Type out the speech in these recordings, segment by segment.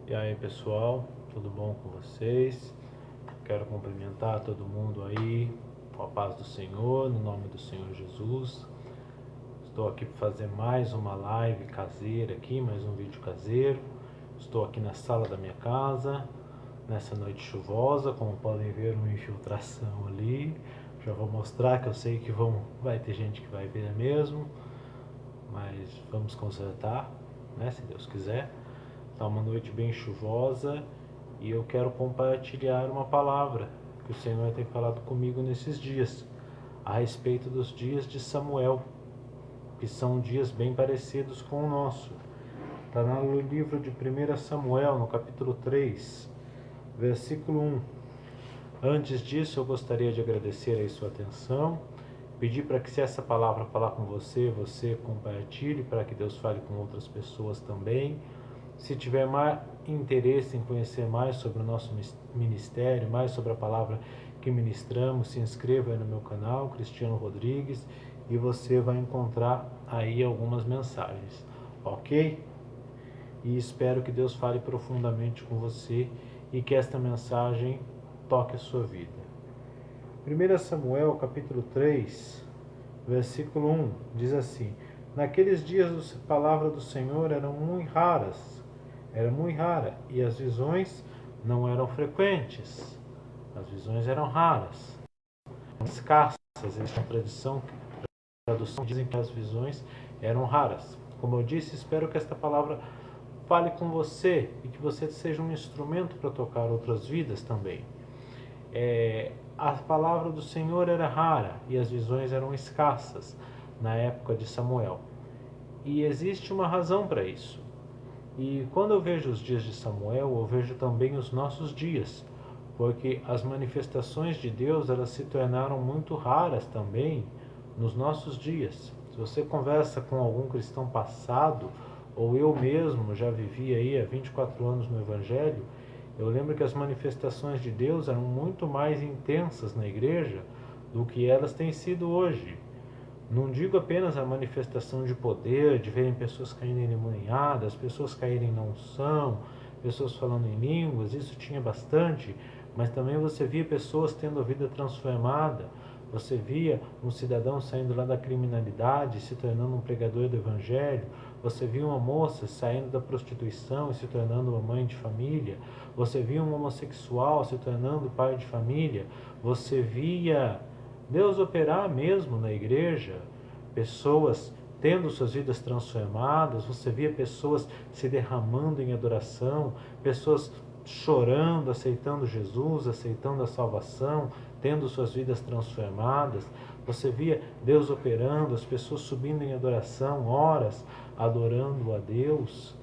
E aí pessoal, tudo bom com vocês? Quero cumprimentar todo mundo aí com a paz do Senhor, no nome do Senhor Jesus. Estou aqui para fazer mais uma live caseira aqui, mais um vídeo caseiro. Estou aqui na sala da minha casa, nessa noite chuvosa, como podem ver uma infiltração ali. Já vou mostrar que eu sei que vai ter gente que vai ver mesmo, mas vamos consertar, né, se Deus quiser. Está uma noite bem chuvosa e eu quero compartilhar uma palavra que o Senhor tem falado comigo nesses dias, a respeito dos dias de Samuel, que são dias bem parecidos com o nosso. Está no livro de 1 Samuel, no capítulo 3, versículo 1. Antes disso, eu gostaria de agradecer aí sua atenção, pedir para que, se essa palavra falar com você, você compartilhe, para que Deus fale com outras pessoas também. Se tiver mais interesse em conhecer mais sobre o nosso ministério, mais sobre a palavra que ministramos, se inscreva aí no meu canal, Cristiano Rodrigues, e você vai encontrar aí algumas mensagens, ok? E espero que Deus fale profundamente com você e que esta mensagem toque a sua vida. 1 Samuel capítulo 3, versículo 1, diz assim: Naqueles dias a palavra do Senhor era muito rara, e as visões não eram frequentes. As visões eram raras, escassas. Existe uma tradução dizem que as visões eram raras. Como eu disse, espero que esta palavra fale com você e que você seja um instrumento para tocar outras vidas também. A palavra do Senhor era rara e as visões eram escassas na época de Samuel. E existe uma razão para isso. E quando eu vejo os dias de Samuel, eu vejo também os nossos dias, porque as manifestações de Deus, elas se tornaram muito raras também nos nossos dias. Se você conversa com algum cristão passado, ou eu mesmo já vivi aí há 24 anos no Evangelho, eu lembro que as manifestações de Deus eram muito mais intensas na igreja do que elas têm sido hoje. Não digo apenas a manifestação de poder, de verem pessoas caindo endemoniadas, pessoas caírem na unção, pessoas falando em línguas, isso tinha bastante, mas também você via pessoas tendo a vida transformada, você via um cidadão saindo lá da criminalidade, se tornando um pregador do evangelho, você via uma moça saindo da prostituição e se tornando uma mãe de família, você via um homossexual se tornando pai de família, você via Deus operar mesmo na igreja, pessoas tendo suas vidas transformadas, você via pessoas se derramando em adoração, pessoas chorando, aceitando Jesus, aceitando a salvação, tendo suas vidas transformadas. Você via Deus operando, as pessoas subindo em adoração, horas adorando a Deus.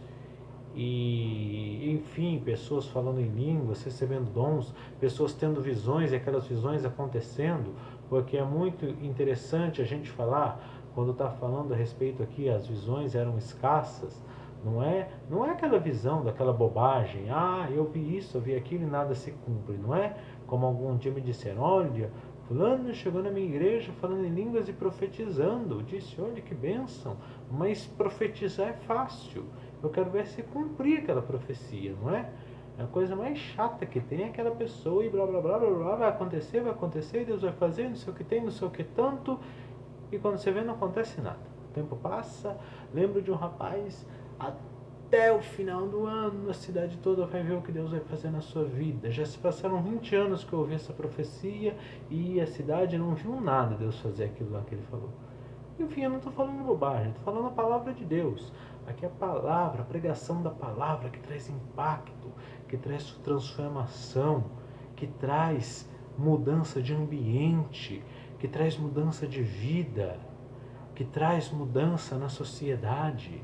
E, enfim, pessoas falando em línguas, recebendo dons, pessoas tendo visões e aquelas visões acontecendo, porque é muito interessante a gente falar, quando está falando a respeito aqui, as visões eram escassas, não é aquela visão daquela bobagem, eu vi isso, eu vi aquilo e nada se cumpre, não é? Como algum dia me disseram, olha, fulano chegou na minha igreja falando em línguas e profetizando, eu disse, olha que bênção, mas profetizar é fácil, eu quero ver se cumprir aquela profecia, não é? A coisa mais chata que tem é aquela pessoa e blá blá blá blá blá, vai acontecer, Deus vai fazer, não sei o que tem, não sei o que tanto, e quando você vê não acontece nada. O tempo passa, lembro de um rapaz, até o final do ano, a cidade toda vai ver o que Deus vai fazer na sua vida. Já se passaram 20 anos que eu ouvi essa profecia e a cidade não viu nada Deus fazer aquilo lá que ele falou. Enfim, eu não estou falando bobagem, estou falando a palavra de Deus. Aqui é a palavra, a pregação da palavra que traz impacto, que traz transformação, que traz mudança de ambiente, que traz mudança de vida, que traz mudança na sociedade.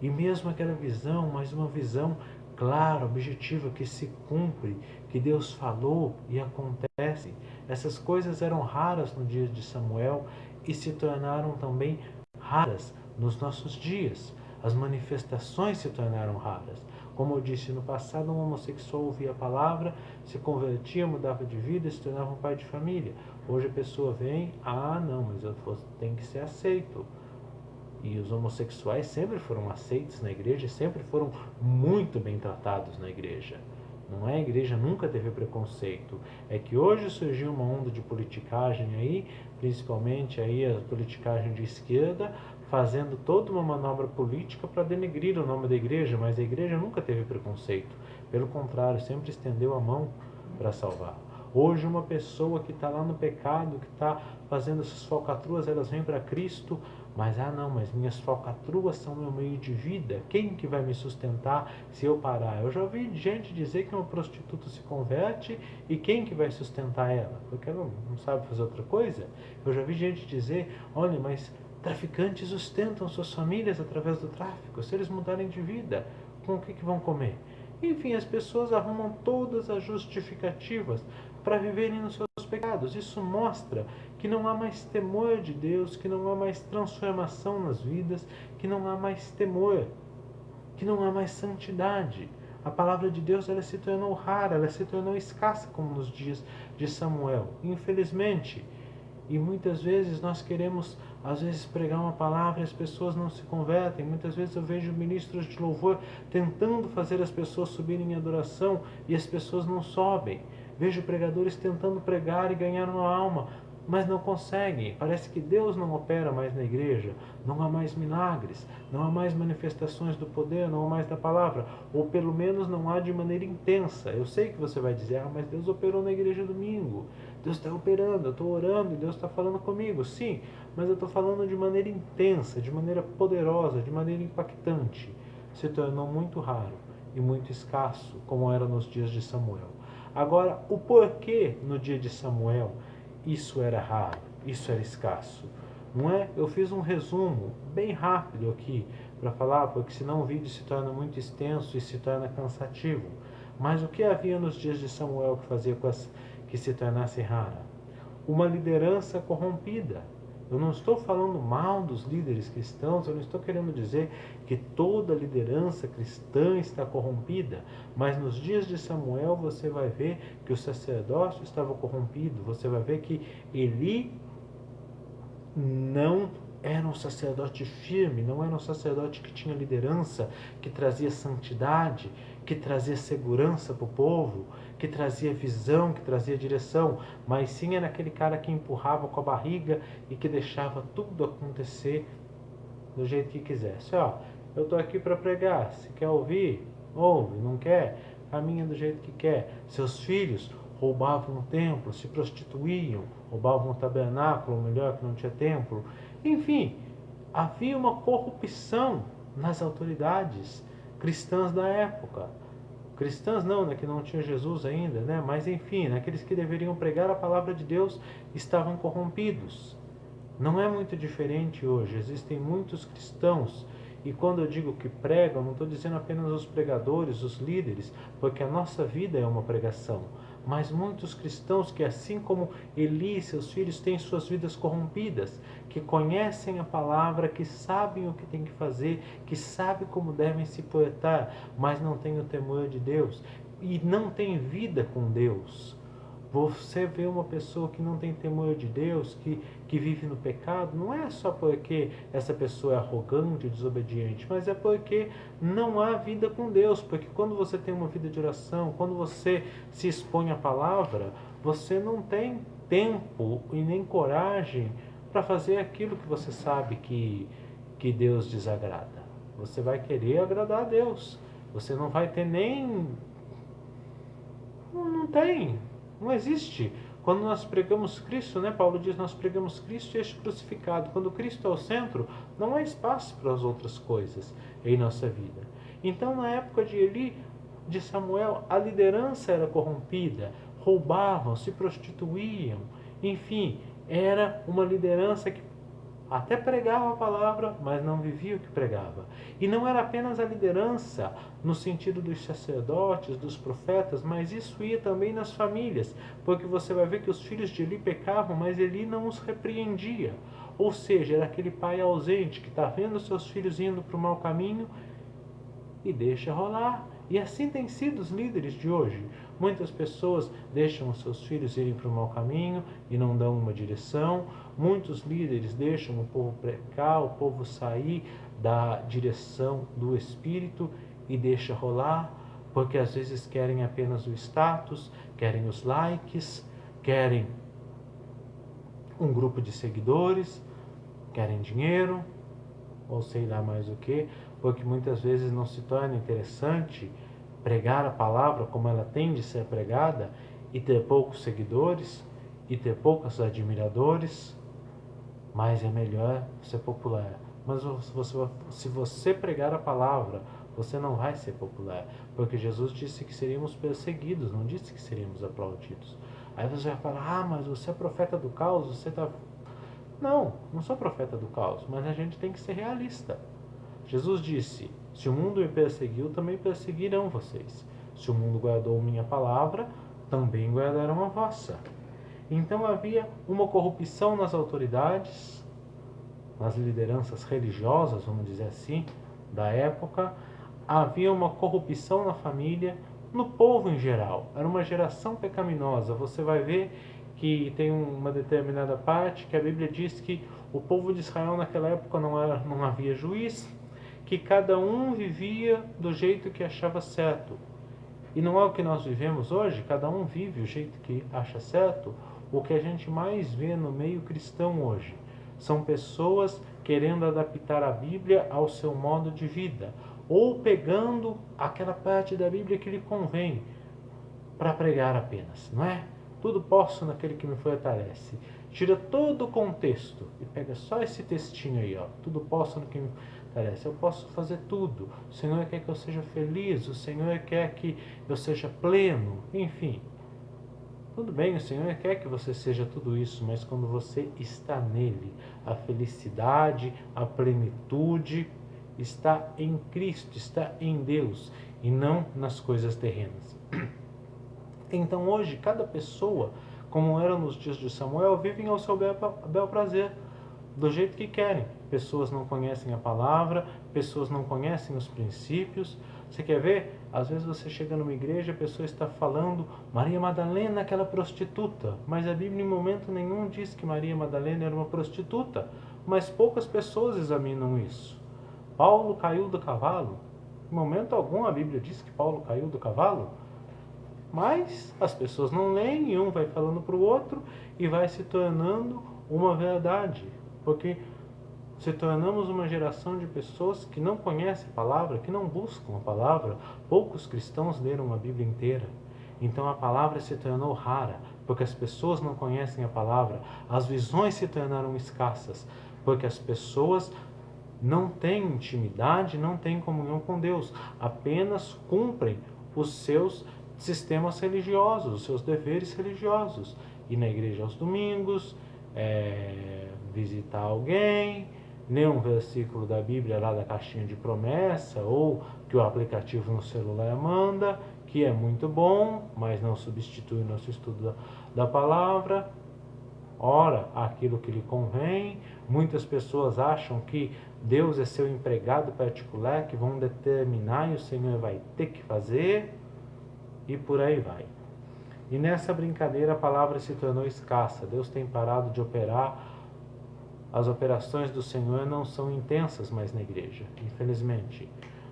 E mesmo aquela visão, mas uma visão clara, objetiva, que se cumpre, que Deus falou e acontece. Essas coisas eram raras no dia de Samuel e se tornaram também raras nos nossos dias. As manifestações se tornaram raras. Como eu disse no passado, um homossexual ouvia a palavra, se convertia, mudava de vida e se tornava um pai de família. Hoje a pessoa vem, não, mas eu tenho que ser aceito. E os homossexuais sempre foram aceitos na igreja e sempre foram muito bem tratados na igreja. Não é? A igreja nunca teve preconceito. É que hoje surgiu uma onda de politicagem aí, principalmente aí a politicagem de esquerda, fazendo toda uma manobra política para denegrir o nome da igreja, mas a igreja nunca teve preconceito. Pelo contrário, sempre estendeu a mão para salvar. Hoje uma pessoa que está lá no pecado, que está fazendo essas falcatruas, elas vêm para Cristo, mas mas minhas falcatruas são meu meio de vida. Quem que vai me sustentar se eu parar? Eu já ouvi gente dizer que uma prostituta se converte e quem que vai sustentar ela? Porque ela não sabe fazer outra coisa. Eu já vi gente dizer, olha, mas traficantes sustentam suas famílias através do tráfico. Se eles mudarem de vida, com o que vão comer? Enfim, as pessoas arrumam todas as justificativas para viverem nos seus pecados. Isso mostra que não há mais temor de Deus, que não há mais transformação nas vidas, que não há mais temor, que não há mais santidade. A palavra de Deus ela se tornou rara, ela se tornou escassa, como nos dias de Samuel. Infelizmente, e muitas vezes nós queremos, às vezes, pregar uma palavra e as pessoas não se convertem. Muitas vezes eu vejo ministros de louvor tentando fazer as pessoas subirem em adoração e as pessoas não sobem. Vejo pregadores tentando pregar e ganhar uma alma, mas não conseguem. Parece que Deus não opera mais na igreja, não há mais milagres, não há mais manifestações do poder, não há mais da palavra, ou pelo menos não há de maneira intensa. Eu sei que você vai dizer, mas Deus operou na igreja domingo, Deus está operando, eu estou orando e Deus está falando comigo. Sim, mas eu estou falando de maneira intensa, de maneira poderosa, de maneira impactante. Se tornou muito raro e muito escasso, como era nos dias de Samuel. Agora, o porquê no dia de Samuel isso era raro, isso era escasso? Não é? Eu fiz um resumo bem rápido aqui para falar, porque senão o vídeo se torna muito extenso e se torna cansativo. Mas o que havia nos dias de Samuel que fazia que se tornasse rara? Uma liderança corrompida. Eu não estou falando mal dos líderes cristãos, eu não estou querendo dizer que toda liderança cristã está corrompida, mas nos dias de Samuel você vai ver que o sacerdócio estava corrompido, você vai ver que Eli não era um sacerdote firme, não era um sacerdote que tinha liderança, que trazia santidade, que trazia segurança para o povo, que trazia visão, que trazia direção, mas sim era aquele cara que empurrava com a barriga e que deixava tudo acontecer do jeito que quisesse. Eu estou aqui para pregar, se quer ouvir, ouve, não quer, caminha do jeito que quer. Seus filhos roubavam o templo, se prostituíam, roubavam o tabernáculo, ou melhor, que não tinha templo. Enfim, havia uma corrupção nas autoridades cristãs da época. Cristãs não, né, que não tinha Jesus ainda, né? Mas enfim, aqueles que deveriam pregar a palavra de Deus estavam corrompidos. Não é muito diferente hoje, existem muitos cristãos, e quando eu digo que pregam, não estou dizendo apenas os pregadores, os líderes, porque a nossa vida é uma pregação, mas muitos cristãos que, assim como Eli e seus filhos, têm suas vidas corrompidas, que conhecem a palavra, que sabem o que têm que fazer, que sabem como devem se portar, mas não têm o temor de Deus e não têm vida com Deus. Você vê uma pessoa que não tem temor de Deus, que vive no pecado, não é só porque essa pessoa é arrogante e desobediente, mas é porque não há vida com Deus. Porque quando você tem uma vida de oração, quando você se expõe à palavra, você não tem tempo e nem coragem para fazer aquilo que você sabe que Deus desagrada. Você vai querer agradar a Deus. Você não vai ter nem... Não tem. Não existe. Quando nós pregamos Cristo, né? Paulo diz, nós pregamos Cristo e este crucificado. Quando Cristo é o centro, não há espaço para as outras coisas em nossa vida. Então, na época de Eli, de Samuel, a liderança era corrompida, roubavam, se prostituíam, enfim, era uma liderança que até pregava a palavra, mas não vivia o que pregava. E não era apenas a liderança no sentido dos sacerdotes, dos profetas, mas isso ia também nas famílias, porque você vai ver que os filhos de Eli pecavam, mas Eli não os repreendia. Ou seja, era aquele pai ausente que está vendo seus filhos indo para o mau caminho e deixa rolar. E assim têm sido os líderes de hoje. Muitas pessoas deixam os seus filhos irem para o mau caminho e não dão uma direção. Muitos líderes deixam o povo pecar, o povo sair da direção do Espírito e deixa rolar, porque às vezes querem apenas o status, querem os likes, querem um grupo de seguidores, querem dinheiro, ou sei lá mais o que, porque muitas vezes não se torna interessante pregar a palavra como ela tem de ser pregada e ter poucos seguidores e ter poucos admiradores, mas é melhor ser popular. Mas se você pregar a palavra, você não vai ser popular, porque Jesus disse que seríamos perseguidos, não disse que seríamos aplaudidos. Aí você vai falar, mas você é profeta do caos, você está... Não, não sou profeta do caos, mas a gente tem que ser realista. Jesus disse, se o mundo me perseguiu, também perseguirão vocês. Se o mundo guardou minha palavra, também guardarão a vossa. Então havia uma corrupção nas autoridades, nas lideranças religiosas, vamos dizer assim, da época. Havia uma corrupção na família, no povo em geral. Era uma geração pecaminosa. Você vai ver que tem uma determinada parte que a Bíblia diz que o povo de Israel naquela época não havia juiz, que cada um vivia do jeito que achava certo. E não é o que nós vivemos hoje, cada um vive o jeito que acha certo. O que a gente mais vê no meio cristão hoje são pessoas querendo adaptar a Bíblia ao seu modo de vida, ou pegando aquela parte da Bíblia que lhe convém para pregar apenas, não é? Tudo posso naquele que me fortalece. Tira todo o contexto e pega só esse textinho aí, ó. Tudo posso no que me fortalece. Eu posso fazer tudo. O Senhor quer que eu seja feliz, o Senhor quer que eu seja pleno, enfim. Tudo bem, o Senhor quer que você seja tudo isso, mas quando você está nele, a felicidade, a plenitude está em Cristo, está em Deus e não nas coisas terrenas. Então hoje, cada pessoa, como era nos dias de Samuel, vivem ao seu bel prazer, do jeito que querem. Pessoas não conhecem a palavra, pessoas não conhecem os princípios. Você quer ver? Às vezes você chega numa igreja, a pessoa está falando Maria Madalena, aquela prostituta, mas a Bíblia em momento nenhum diz que Maria Madalena era uma prostituta, mas poucas pessoas examinam isso. Paulo caiu do cavalo? Em momento algum a Bíblia diz que Paulo caiu do cavalo? Mas as pessoas não leem e um vai falando para o outro e vai se tornando uma verdade. Porque se tornamos uma geração de pessoas que não conhecem a palavra, que não buscam a palavra. Poucos cristãos leram a Bíblia inteira. Então a palavra se tornou rara, porque as pessoas não conhecem a palavra. As visões se tornaram escassas, porque as pessoas não têm intimidade, não têm comunhão com Deus. Apenas cumprem os seus sistemas religiosos, os seus deveres religiosos. Ir na igreja aos domingos, visitar alguém, ler um versículo da Bíblia lá da caixinha de promessa, ou que o aplicativo no celular manda, que é muito bom, mas não substitui o nosso estudo da palavra. Ora, aquilo que lhe convém. Muitas pessoas acham que Deus é seu empregado particular, que vão determinar e o Senhor vai ter que fazer, e por aí vai. E nessa brincadeira a palavra se tornou escassa. Deus tem parado de operar. As operações do Senhor não são intensas mais na igreja, infelizmente.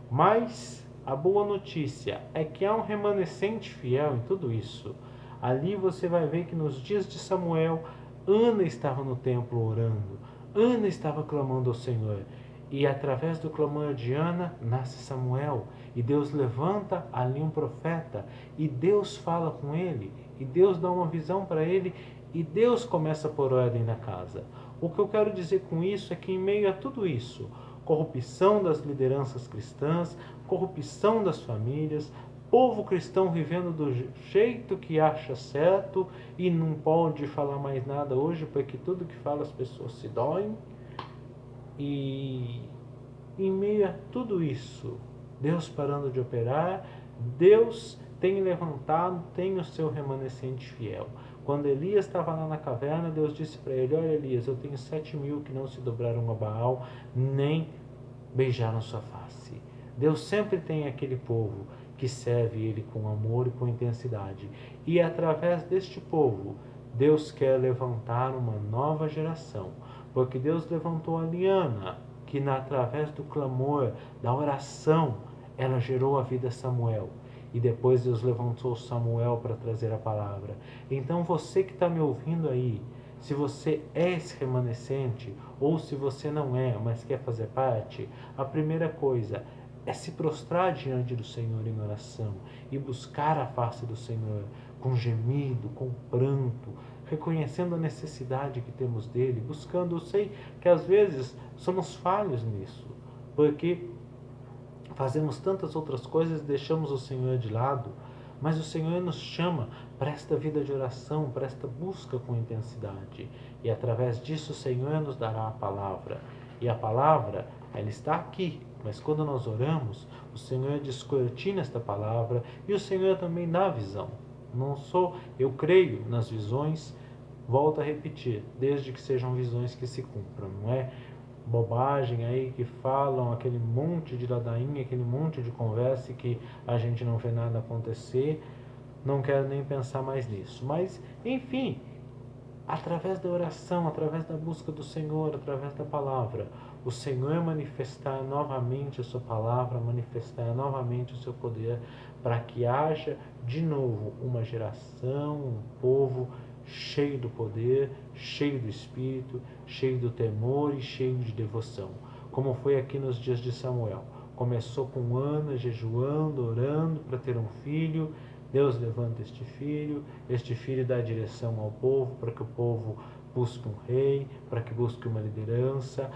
Mas a boa notícia é que há um remanescente fiel em tudo isso. Ali você vai ver que nos dias de Samuel, Ana estava no templo orando. Ana estava clamando ao Senhor. E através do clamor de Ana, nasce Samuel. E Deus levanta ali um profeta. E Deus fala com ele. E Deus dá uma visão para ele. E Deus começa a pôr ordem na casa. O que eu quero dizer com isso é que em meio a tudo isso, corrupção das lideranças cristãs, corrupção das famílias, povo cristão vivendo do jeito que acha certo e não pode falar mais nada hoje porque tudo que fala as pessoas se doem. E em meio a tudo isso, Deus parando de operar, Deus tem levantado, tem o seu remanescente fiel. Quando Elias estava lá na caverna, Deus disse para ele: olha Elias, eu tenho 7.000 que não se dobraram a Baal, nem beijaram sua face. Deus sempre tem aquele povo que serve Ele com amor e com intensidade. E através deste povo, Deus quer levantar uma nova geração, porque Deus levantou a Liana, que através do clamor, da oração, ela gerou a vida a Samuel. E depois Deus levantou Samuel para trazer a palavra. Então você que está me ouvindo aí, se você é esse remanescente, ou se você não é, mas quer fazer parte, a primeira coisa é se prostrar diante do Senhor em oração e buscar a face do Senhor com gemido, com pranto, reconhecendo a necessidade que temos dele, buscando. Eu sei que às vezes somos falhos nisso, porque fazemos tantas outras coisas e deixamos o Senhor de lado, mas o Senhor nos chama para esta vida de oração, para esta busca com intensidade. E através disso o Senhor nos dará a palavra. E a palavra, ela está aqui, mas quando nós oramos, o Senhor descortina esta palavra e o Senhor também dá a visão. Eu creio nas visões, volto a repetir, desde que sejam visões que se cumpram, não é bobagem aí que falam, aquele monte de ladainha, aquele monte de conversa que a gente não vê nada acontecer. Não quero nem pensar mais nisso. Mas, enfim, através da oração, através da busca do Senhor, através da palavra, o Senhor manifestar novamente a sua palavra, manifestar novamente o seu poder, para que haja de novo uma geração, um povo cheio do poder, cheio do Espírito, cheio do temor e cheio de devoção, como foi aqui nos dias de Samuel. Começou com Ana jejuando, orando para ter um filho. Deus levanta este filho dá direção ao povo, para que o povo busque um rei, para que busque uma liderança.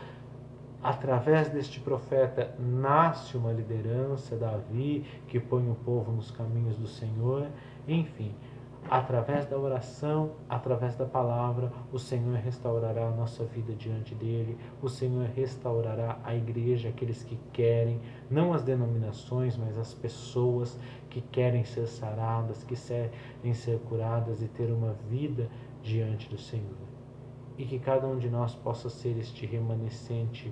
Através deste profeta nasce uma liderança, Davi, que põe o povo nos caminhos do Senhor. Enfim, através da oração, através da palavra, o Senhor restaurará a nossa vida diante dele, o Senhor restaurará a igreja, aqueles que querem, não as denominações, mas as pessoas que querem ser saradas, que querem ser curadas e ter uma vida diante do Senhor. E que cada um de nós possa ser este remanescente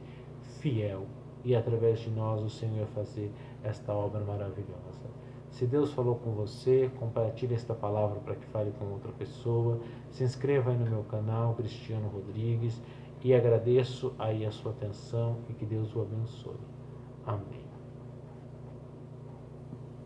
fiel e através de nós o Senhor fazer esta obra maravilhosa. Se Deus falou com você, compartilhe esta palavra para que fale com outra pessoa. Se inscreva aí no meu canal, Cristiano Rodrigues, e agradeço aí a sua atenção e que Deus o abençoe. Amém.